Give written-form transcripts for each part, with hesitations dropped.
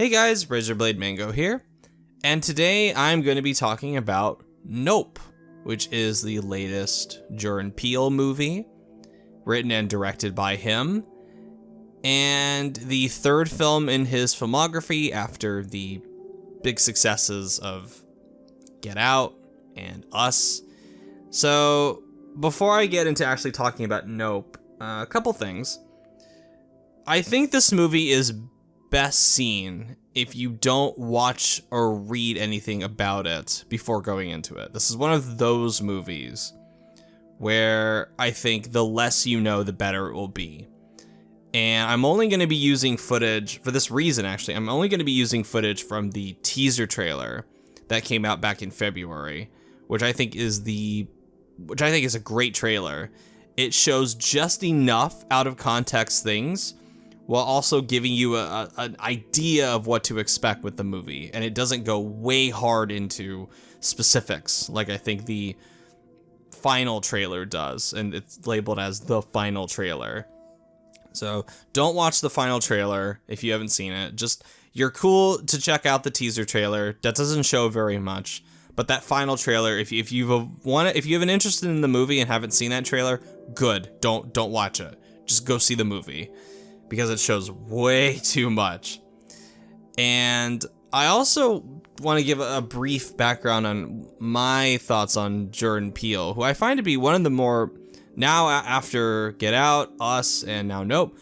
Hey guys, Razorblade Mango here, and today I'm going to be talking about Nope, which is the latest Jordan Peele movie, written and directed by him, and the third film in his filmography after the big successes of Get Out and Us. So, before I get into actually talking about Nope, a couple things. I think this movie is best seen if you don't watch or read anything about it before going into it. This is one of those movies where I think the less you know, the better it will be. And I'm only going to be using footage, for this reason actually, I'm only going to be using footage from the teaser trailer that came out back in February, which I think is a great trailer. It shows just enough out of context things while also giving you an idea of what to expect with the movie. And it doesn't go way hard into specifics like I think the final trailer does, and it's labeled as the final trailer. So don't watch the final trailer if you haven't seen it. Just, you're cool to check out the teaser trailer. That doesn't show very much. But that final trailer, if you have an interest in the movie and haven't seen that trailer, good. Don't watch it. Just go see the movie, because it shows way too much. And I also want to give a brief background on my thoughts on Jordan Peele, who I find to be one of the more, now after Get Out, Us, and now Nope,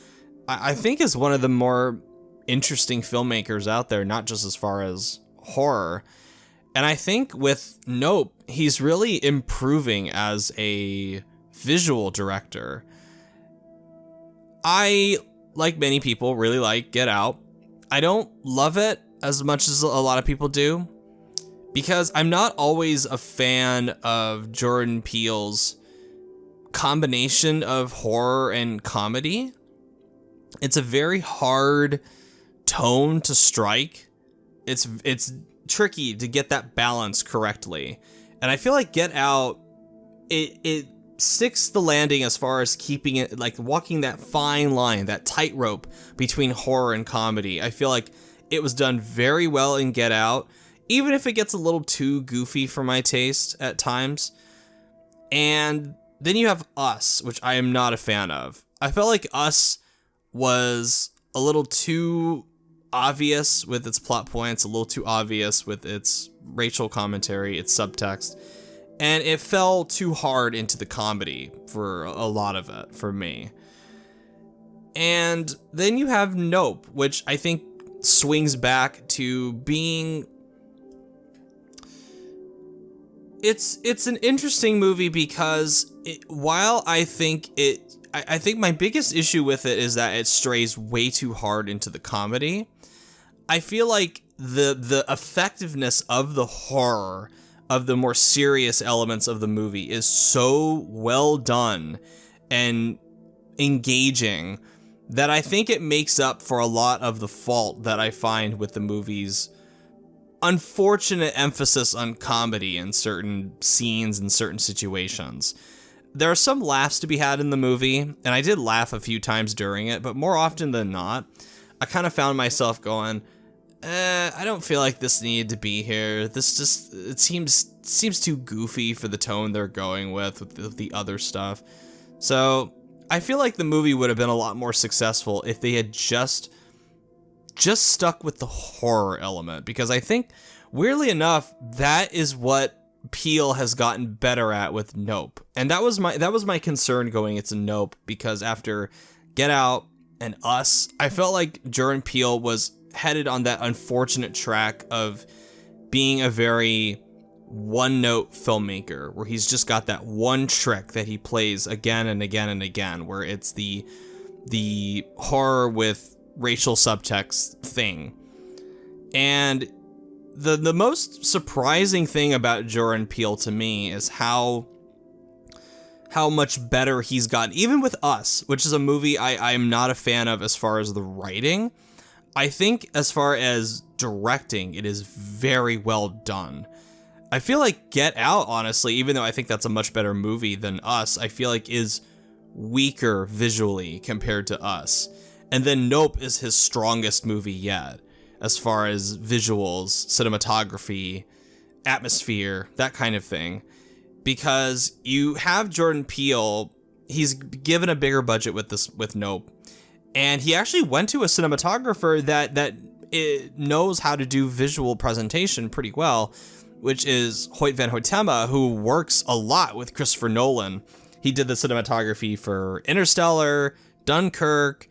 I think is one of the more interesting filmmakers out there, not just as far as horror. And I think with Nope, he's really improving as a visual director. I, like many people, really like Get Out. I don't love it as much as a lot of people do, because I'm not always a fan of Jordan Peele's combination of horror and comedy. It's a very hard tone to strike. It's tricky to get that balance correctly. And I feel like Get Out, it sticks the landing as far as keeping it, like walking that fine line, that tightrope between horror and comedy. I feel like it was done very well in Get Out, even if it gets a little too goofy for my taste at times. And then you have Us, which I am not a fan of. I felt like Us was a little too obvious with its plot points, a little too obvious with its racial commentary, its subtext. And it fell too hard into the comedy for a lot of it, for me. And then you have Nope, which I think swings back to being... It's an interesting movie because while I think my biggest issue with it is that it strays way too hard into the comedy. I feel like the effectiveness of the horror, of the more serious elements of the movie, is so well done and engaging that I think it makes up for a lot of the fault that I find with the movie's unfortunate emphasis on comedy in certain scenes and certain situations. There are some laughs to be had in the movie, and I did laugh a few times during it, but more often than not, I kind of found myself going, I don't feel like this needed to be here. This just, it seems too goofy for the tone they're going with the other stuff. So I feel like the movie would have been a lot more successful if they had just stuck with the horror element, because I think, weirdly enough, that is what Peele has gotten better at with Nope. And that was my concern going into Nope, because after Get Out and Us, I felt like Jordan Peele was headed on that unfortunate track of being a very one-note filmmaker, where he's just got that one trick that he plays again and again and again, where it's the horror with racial subtext thing. And the most surprising thing about Jordan Peele to me is how much better he's gotten, even with Us, which is a movie I am not a fan of as far as the writing. I think as far as directing, it is very well done. I feel like Get Out, honestly, even though I think that's a much better movie than Us, I feel like is weaker visually compared to Us. And then Nope is his strongest movie yet. as far as visuals, cinematography, atmosphere, that kind of thing. Because you have Jordan Peele, he's given a bigger budget with Nope, and he actually went to a cinematographer that it knows how to do visual presentation pretty well, which is Hoyt van Hoytema, who works a lot with Christopher Nolan. He did the cinematography for Interstellar, Dunkirk,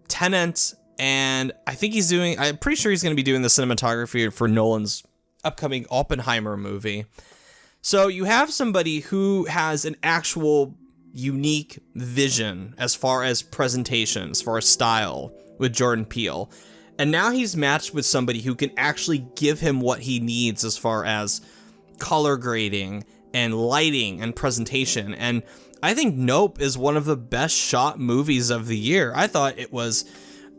Tenet, and I'm pretty sure he's going to be doing the cinematography for Nolan's upcoming Oppenheimer movie. So you have somebody who has an actual unique vision as far as presentation, as far as style with Jordan Peele. And now he's matched with somebody who can actually give him what he needs as far as color grading and lighting and presentation. And I think Nope is one of the best shot movies of the year. I thought it was...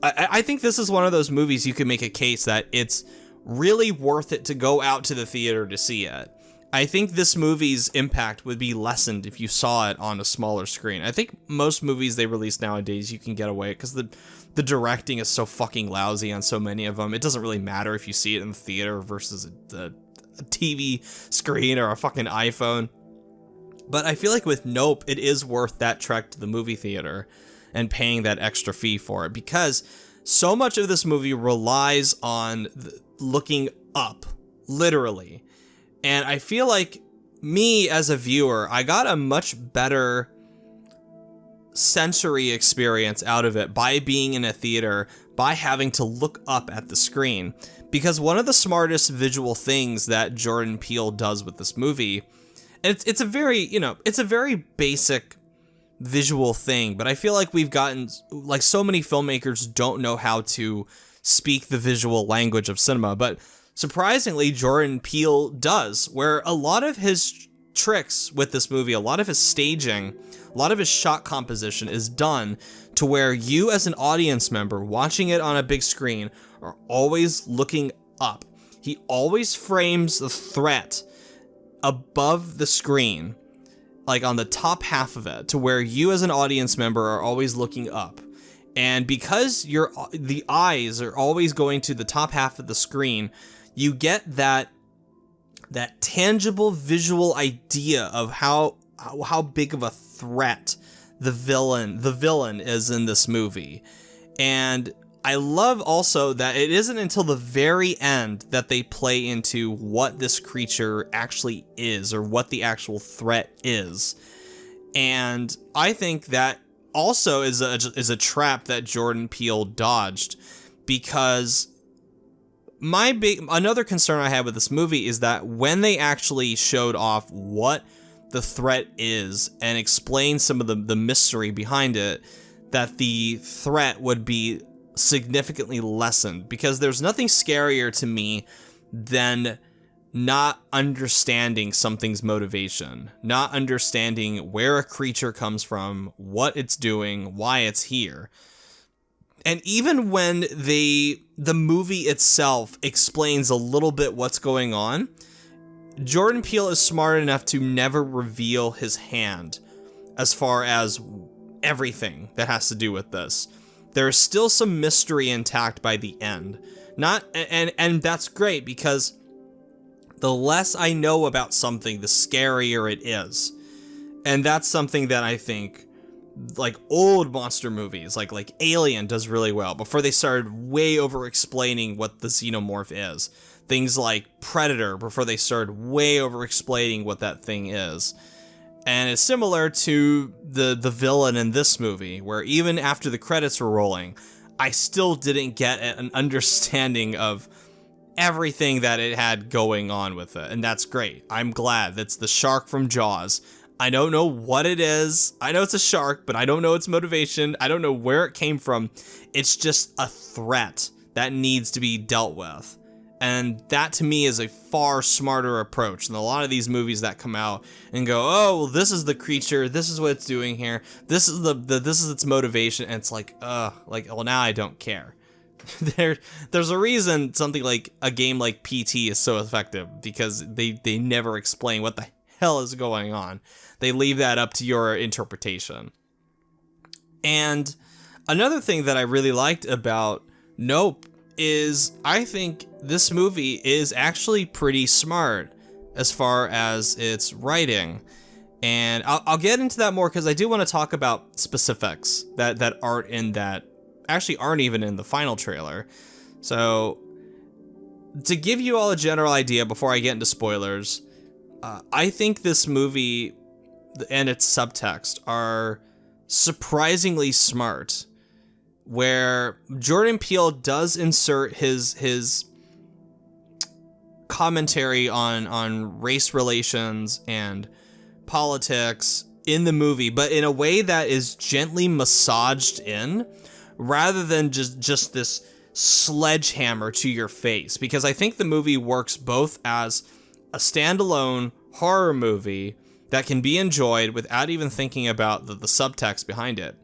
I think this is one of those movies you can make a case that it's really worth it to go out to the theater to see it. I think this movie's impact would be lessened if you saw it on a smaller screen. I think most movies they release nowadays, you can get away because the directing is so fucking lousy on so many of them. It doesn't really matter if you see it in the theater versus a TV screen or a fucking iPhone. But I feel like with Nope, it is worth that trek to the movie theater and paying that extra fee for it, because so much of this movie relies on looking up, literally. And I feel like me as a viewer, I got a much better sensory experience out of it by being in a theater, by having to look up at the screen. Because one of the smartest visual things that Jordan Peele does with this movie, and it's a very basic visual thing, but I feel like we've gotten, like, so many filmmakers don't know how to speak the visual language of cinema, but surprisingly, Jordan Peele does, where a lot of his tricks with this movie, a lot of his staging, a lot of his shot composition is done to where you as an audience member watching it on a big screen are always looking up. He always frames the threat above the screen, like on the top half of it, to where you as an audience member are always looking up. And because the eyes are always going to the top half of the screen, you get that tangible visual idea of how big of a threat the villain is in this movie. And I love also that it isn't until the very end that they play into what this creature actually is, or what the actual threat is. And I think that also is a trap that Jordan Peele dodged, because another concern I had with this movie is that when they actually showed off what the threat is and explained some of the mystery behind it, that the threat would be significantly lessened, because there's nothing scarier to me than not understanding something's motivation, not understanding where a creature comes from, what it's doing, why it's here. And even when the movie itself explains a little bit what's going on, Jordan Peele is smart enough to never reveal his hand as far as everything that has to do with this. There's still some mystery intact by the end. And that's great, because the less I know about something, the scarier it is. And that's something that I think, like, old monster movies, like Alien does really well, before they started way over explaining what the xenomorph is. Things like Predator, before they started way over explaining what that thing is. And it's similar to the villain in this movie, where even after the credits were rolling, I still didn't get an understanding of everything that it had going on with it. And that's great. I'm glad. That's the shark from Jaws. I don't know what it is. I know it's a shark, but I don't know its motivation. I don't know where it came from. It's just a threat that needs to be dealt with. And that, to me, is a far smarter approach than a lot of these movies that come out and go, oh, well, this is the creature, this is what it's doing here, this is this is its motivation, and it's like, well, now I don't care. There's a reason something like a game like PT is so effective, because they never explain what the hell is going on. They leave that up to your interpretation. And another thing that I really liked about Nope is I think this movie is actually pretty smart as far as its writing. And I'll get into that more because I do want to talk about specifics that aren't in that, actually aren't even in the final trailer. So to give you all a general idea before I get into spoilers, I think this movie and its subtext are surprisingly smart, where Jordan Peele does insert his commentary on race relations and politics in the movie, but in a way that is gently massaged in, rather than just this sledgehammer to your face. Because I think the movie works both as a standalone horror movie that can be enjoyed without even thinking about the subtext behind it.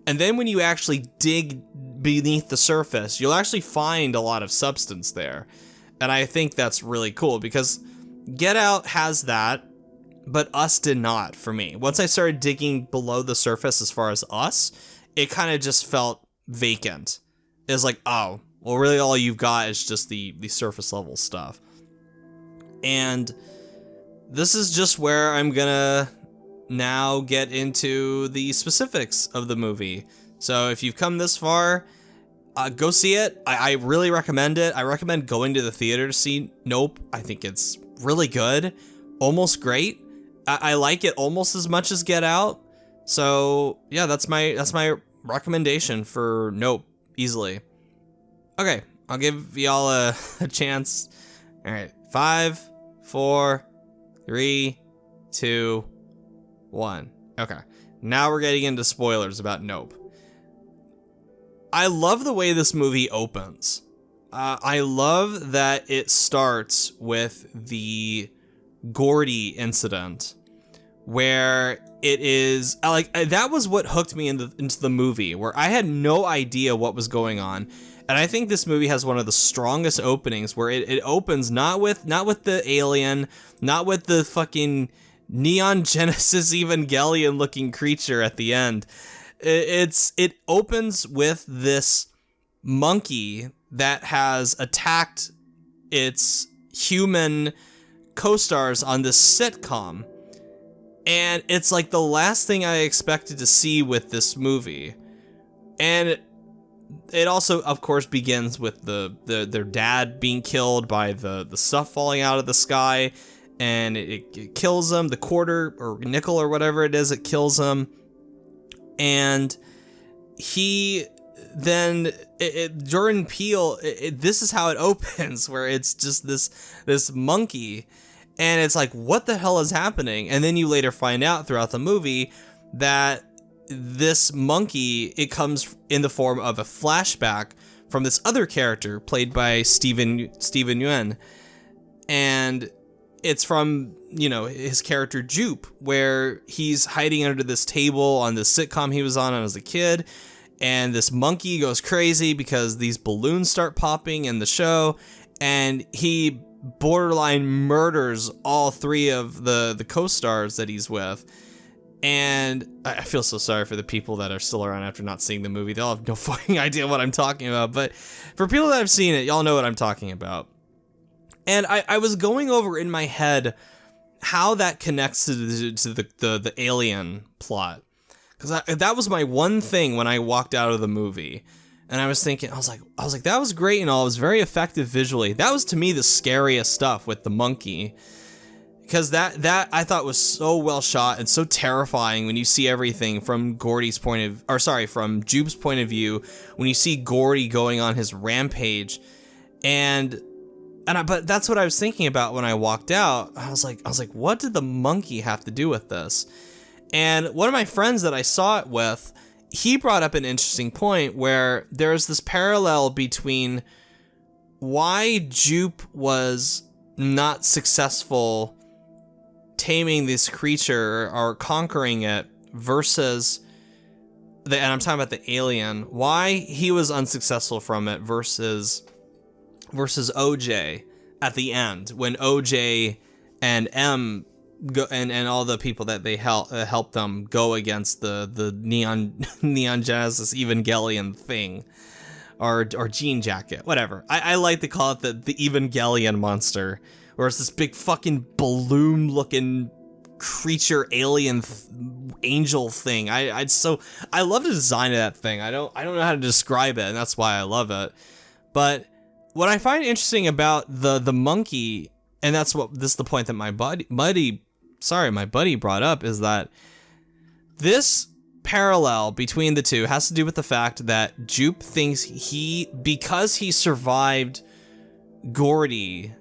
And then when you actually dig beneath the surface, you'll actually find a lot of substance there. And I think that's really cool because Get Out has that, but Us did not for me. Once I started digging below the surface as far as Us, it kind of just felt vacant. It was like, oh, well, really all you've got is just the surface level stuff. And this is just where I'm gonna now get into the specifics of the movie. So if you've come this far, go see it. I really recommend it. I recommend going to the theater to see Nope. I think it's really good, almost great. I like it almost as much as Get Out. So yeah, that's my recommendation for Nope, easily. Okay, I'll give y'all a chance. All right, 5, 4, 3, 2, 1. Okay, now we're getting into spoilers about Nope. I love the way this movie opens. I love that it starts with the Gordy incident, where it is like that was what hooked me into the movie, where I had no idea what was going on. And I think this movie has one of the strongest openings, where it opens not with the alien, not with the fucking Neon Genesis Evangelion looking creature at the end. It opens with this monkey that has attacked its human co-stars on this sitcom. And it's like the last thing I expected to see with this movie. And it also, of course, begins with their dad being killed by the stuff falling out of the sky, and it kills him. The quarter or nickel or whatever it is, it kills him. And he then, Jordan Peele, this is how it opens, where it's just this monkey, and it's like, what the hell is happening? And then you later find out throughout the movie that this monkey, it comes in the form of a flashback from this other character played by Steven Yeun, and it's from, his character Jupe, where he's hiding under this table on this sitcom he was on as a kid, and this monkey goes crazy because these balloons start popping in the show, and he borderline murders all three of the co-stars that he's with. And I feel so sorry for the people that are still around after not seeing the movie. They'll have no fucking idea what I'm talking about. But for people that have seen it, y'all know what I'm talking about. And I was going over in my head how that connects to the alien plot. Because that was my one thing when I walked out of the movie. And I was thinking, I was like, that was great and all. It was very effective visually. That was, to me, the scariest stuff with the monkey. Because that I thought was so well shot and so terrifying when you see everything from from Jupe's point of view, when you see Gordy going on his rampage. But that's what I was thinking about when I walked out. I was like, what did the monkey have to do with this? And one of my friends that I saw it with, he brought up an interesting point where there's this parallel between why Jupe was not successful taming this creature or conquering it versus and I'm talking about the alien, why he was unsuccessful from it versus OJ at the end, when OJ and M go and all the people that they help them go against the Neon Genesis Evangelion thing, or jean jacket, whatever. I like to call it the Evangelion monster, where it's this big fucking balloon looking creature alien angel thing. I love the design of that thing. I don't know how to describe it, and that's why I love it. But what I find interesting about the monkey, and this is the point that my buddy brought up, is that this parallel between the two has to do with the fact that Jupe thinks because he survived Gordy,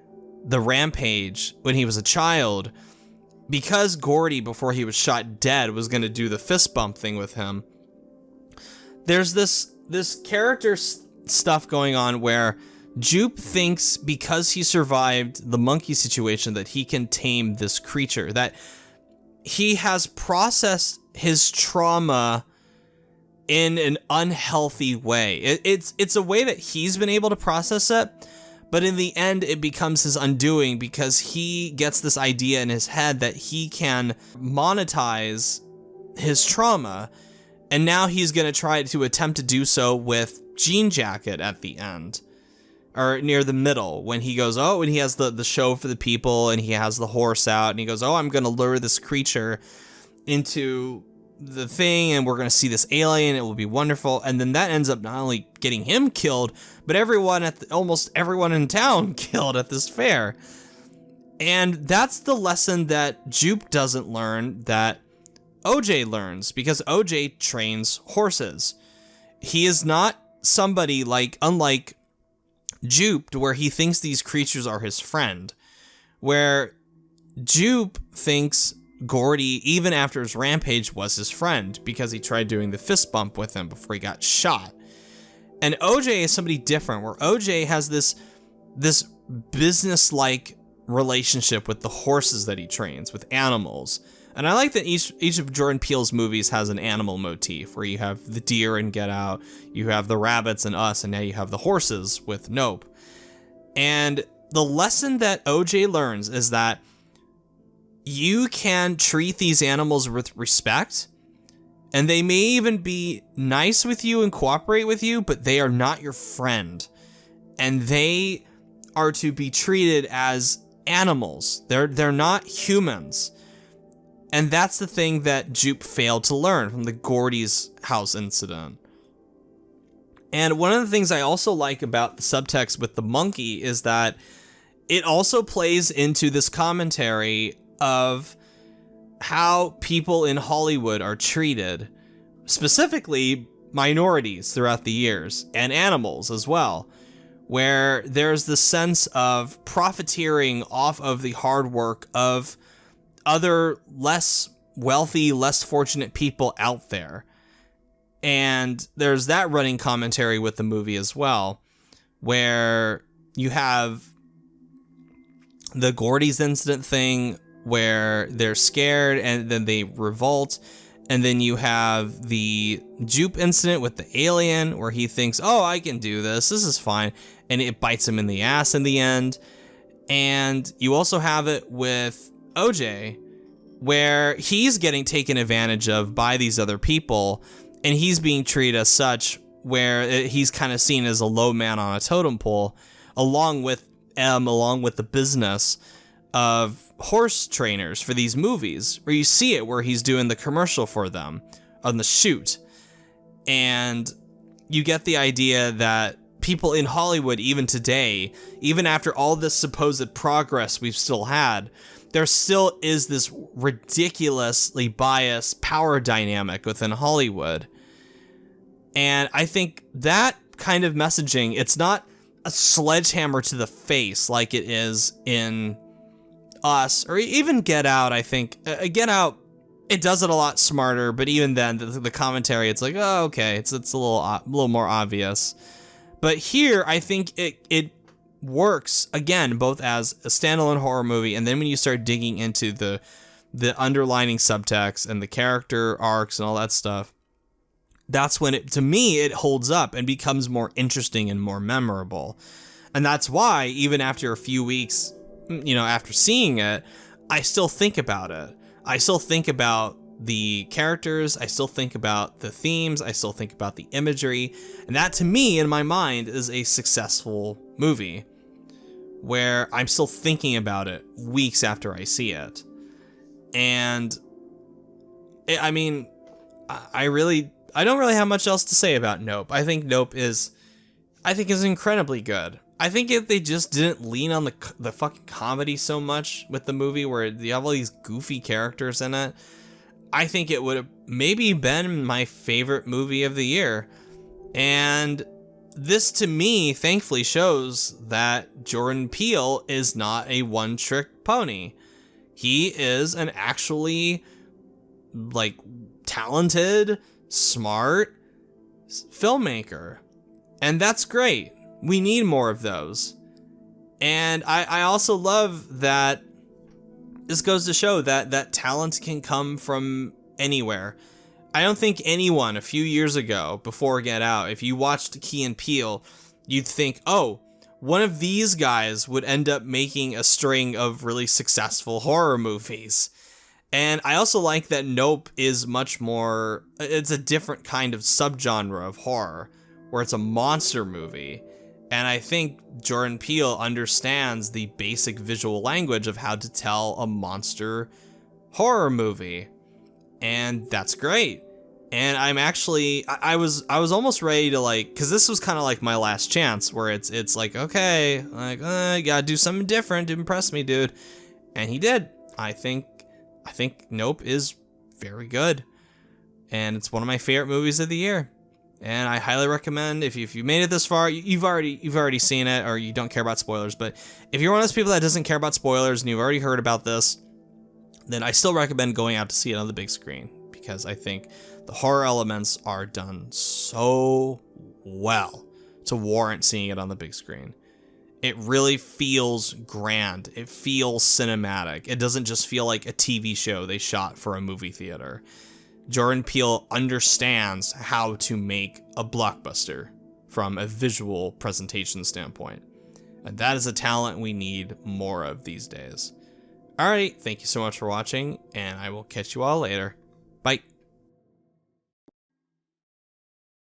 the rampage, when he was a child, because Gordy, before he was shot dead, was going to do the fist bump thing with him, there's this character stuff going on where Jupe thinks because he survived the monkey situation that he can tame this creature, that he has processed his trauma in an unhealthy way. It's a way that he's been able to process it, but in the end it becomes his undoing because he gets this idea in his head that he can monetize his trauma, and now he's going to try to attempt to do so with Jean Jacket at the end, or near the middle, when he goes, when he has the show for the people and he has the horse out and he goes, I'm going to lure this creature into the thing and we're going to see this alien, it will be wonderful. And then that ends up not only getting him killed, but almost everyone in town killed at this fair. And that's the lesson that Jupe doesn't learn that OJ learns, because OJ trains horses. He is not somebody unlike Jupe, where he thinks these creatures are his friend, where Jupe thinks Gordy, even after his rampage, was his friend because he tried doing the fist bump with him before he got shot. And OJ is somebody different, where OJ has this business-like relationship with the horses that he trains, with animals. And I like that each of Jordan Peele's movies has an animal motif, where you have the deer in Get Out, you have the rabbits in Us, and now you have the horses with Nope. And the lesson that OJ learns is that you can treat these animals with respect, and they may even be nice with you and cooperate with you, but they are not your friend. And they are to be treated as animals. They're not humans. And that's the thing that Jupe failed to learn from the Gordy's house incident. And one of the things I also like about the subtext with the monkey is that it also plays into this commentary of how people in Hollywood are treated, specifically minorities throughout the years, and animals as well, where there's this sense of profiteering off of the hard work of other less wealthy, less fortunate people out there. And there's that running commentary with the movie as well, where you have the Gordy's incident thing where they're scared and then they revolt. And then you have the Jupe incident with the alien where he thinks, I can do this. This is fine. And it bites him in the ass in the end. And you also have it with OJ, where he's getting taken advantage of by these other people, and he's being treated as such, where he's kind of seen as a low man on a totem pole, along with the business of horse trainers for these movies, where you see it where he's doing the commercial for them on the shoot. And you get the idea that people in Hollywood, even today, even after all this supposed progress we've still had, there still is this ridiculously biased power dynamic within Hollywood. And I think that kind of messaging, it's not a sledgehammer to the face like it is in Us, or even Get Out. I think Get Out, it does it a lot smarter, but even then, the commentary, it's like, okay, it's a little more obvious. But here, I think it works, again, both as a standalone horror movie, and then when you start digging into the underlining subtext and the character arcs and all that stuff, that's when to me, it holds up and becomes more interesting and more memorable. And that's why, even after a few weeks, after seeing it, I still think about it. I still think about the characters, I still think about the themes, I still think about the imagery, and that to me, in my mind, is a successful movie, where I'm still thinking about it weeks after I see it. And I mean, I don't really have much else to say about Nope. I think Nope is incredibly good. I think if they just didn't lean on the fucking comedy so much with the movie, where you have all these goofy characters in it, I think it would have maybe been my favorite movie of the year. And this, to me, thankfully shows that Jordan Peele is not a one-trick pony. He is an actually, like, talented, smart filmmaker. And that's great. We need more of those. And I also love that this goes to show that talent can come from anywhere. I don't think anyone a few years ago, before Get Out, if you watched Key and Peele, you'd think, oh, one of these guys would end up making a string of really successful horror movies. And I also like that Nope is much more, it's a different kind of subgenre of horror, where it's a monster movie. And I think Jordan Peele understands the basic visual language of how to tell a monster horror movie. And that's great. And I'm actually, I was almost ready to, like, because this was kind of like my last chance, where it's like, okay, like, you gotta do something different to impress me, dude. And he did. I think Nope is very good. And it's one of my favorite movies of the year. And I highly recommend, if you made it this far, you've already seen it, or you don't care about spoilers. But if you're one of those people that doesn't care about spoilers and you've already heard about this, then I still recommend going out to see it on the big screen, because I think the horror elements are done so well to warrant seeing it on the big screen. It really feels grand. It feels cinematic. It doesn't just feel like a TV show they shot for a movie theater. Jordan Peele understands how to make a blockbuster from a visual presentation standpoint. And that is a talent we need more of these days. Alright, thank you so much for watching, and I will catch you all later.